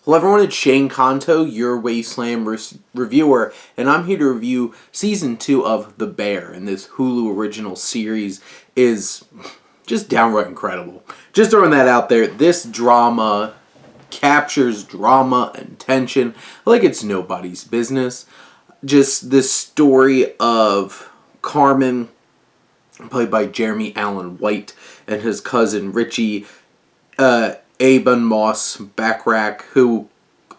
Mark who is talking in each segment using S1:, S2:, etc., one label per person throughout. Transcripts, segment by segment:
S1: Hello everyone, it's Shane Kanto, your Wasteland reviewer, and I'm here to review Season 2 of The Bear, and this Hulu original series is just downright incredible. Just throwing that out there, this drama captures drama and tension like it's nobody's business. Just this story of Carmen, played by Jeremy Allen White, and his cousin Richie, Aben Moss-Bachrach, who,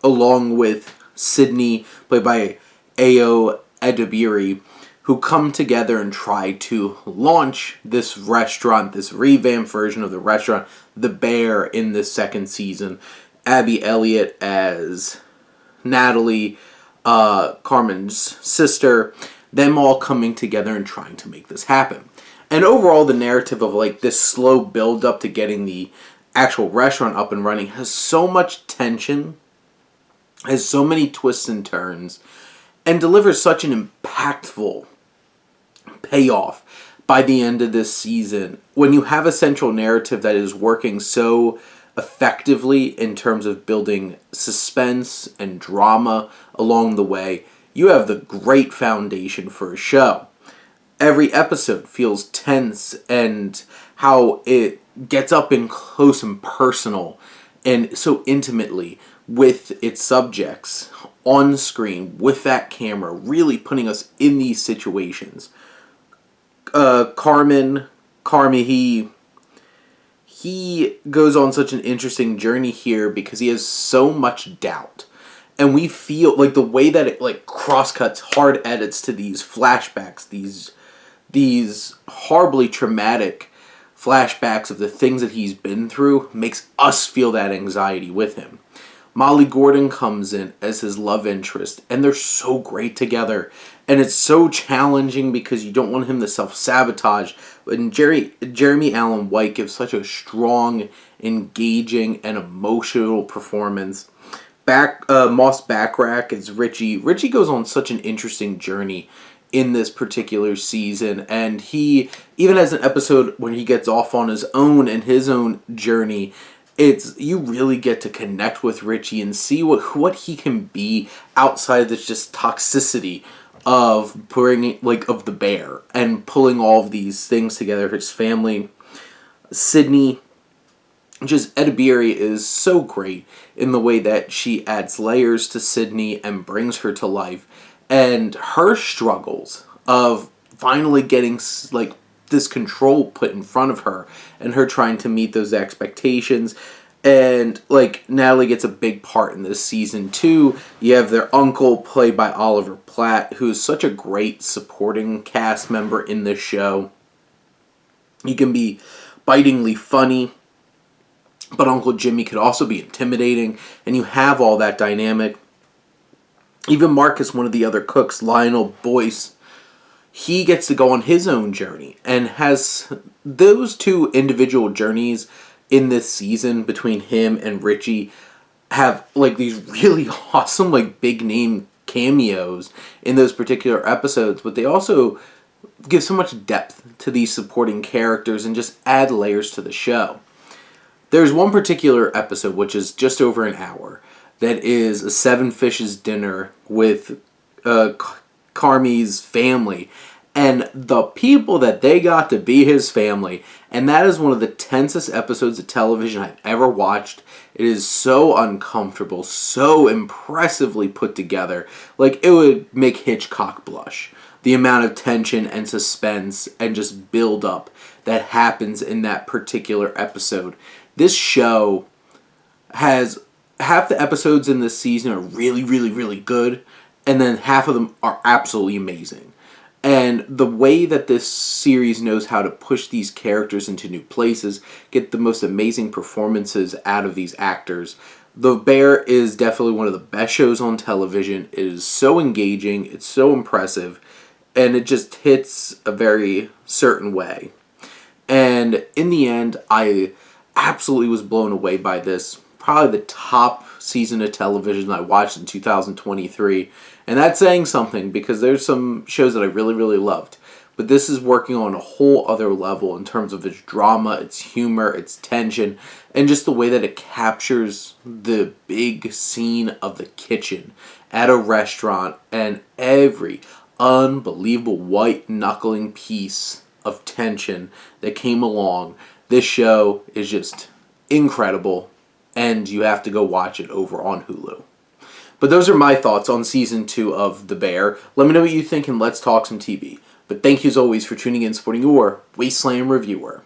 S1: along with Sydney, played by Ayo Edebiri, who come together and try to launch this restaurant, this revamped version of the restaurant, The Bear, in this second season. Abby Elliott as Natalie, Carmen's sister, them all coming together and trying to make this happen. And overall, the narrative of like this slow build up to getting the actual restaurant up and running has so much tension, has so many twists and turns, and delivers such an impactful payoff by the end of this season. When you have a central narrative that is working so effectively in terms of building suspense and drama along the way, you have the great foundation for a show. Every episode feels tense, and how it gets up in close and personal and so intimately with its subjects on screen with that camera, really putting us in these situations. Carmi, he goes on such an interesting journey here because he has so much doubt. And we feel like the way that it like crosscuts hard edits to these flashbacks, these horribly traumatic flashbacks of the things that he's been through, makes us feel that anxiety with him. Molly Gordon comes in as his love interest, and they're so great together. And it's so challenging because you don't want him to self-sabotage. And Jeremy Allen White gives such a strong, engaging, and emotional performance. Moss-Bachrach is Richie. Richie goes on such an interesting journey in this particular season, and he even has an episode when he gets off on his own and his own journey. You really get to connect with Richie and see what he can be outside of this just toxicity of of the bear and pulling all of these things together. His family, Sydney, just Edebiri is so great in the way that she adds layers to Sydney and brings her to life. And her struggles of finally getting like this control put in front of her, and her trying to meet those expectations. And like Natalie gets a big part in this season too. You have their uncle, played by Oliver Platt, who is such a great supporting cast member in this show. He can be bitingly funny, but Uncle Jimmy could also be intimidating, and you have all that dynamic. Even Marcus, one of the other cooks, Lionel Boyce, he gets to go on his own journey, and has those two individual journeys in this season between him and Richie have like these really awesome like big name cameos in those particular episodes, but they also give so much depth to these supporting characters and just add layers to the show. There's one particular episode which is just over an hour that is a Seven Fishes dinner with Carmi's family and the people that they got to be his family. And that is one of the tensest episodes of television I've ever watched. It is so uncomfortable, so impressively put together. Like, it would make Hitchcock blush. The amount of tension and suspense and just build up that happens in that particular episode. This show has half the episodes in this season are really, really, really good, and then half of them are absolutely amazing. And the way that this series knows how to push these characters into new places, get the most amazing performances out of these actors. The Bear is definitely one of the best shows on television. It is so engaging, it's so impressive, and it just hits a very certain way. And in the end, I absolutely was blown away by this. Probably the top season of television I watched in 2023. And that's saying something, because there's some shows that I really, really loved. but this is working on a whole other level in terms of its drama, its humor, its tension, and just the way that it captures the big scene of the kitchen at a restaurant and every unbelievable white knuckling piece of tension that came along. This show is just incredible, and you have to go watch it over on Hulu. But those are my thoughts on Season 2 of The Bear. Let me know what you think, and let's talk some TV. But thank you as always for tuning in, supporting your Wasteland reviewer.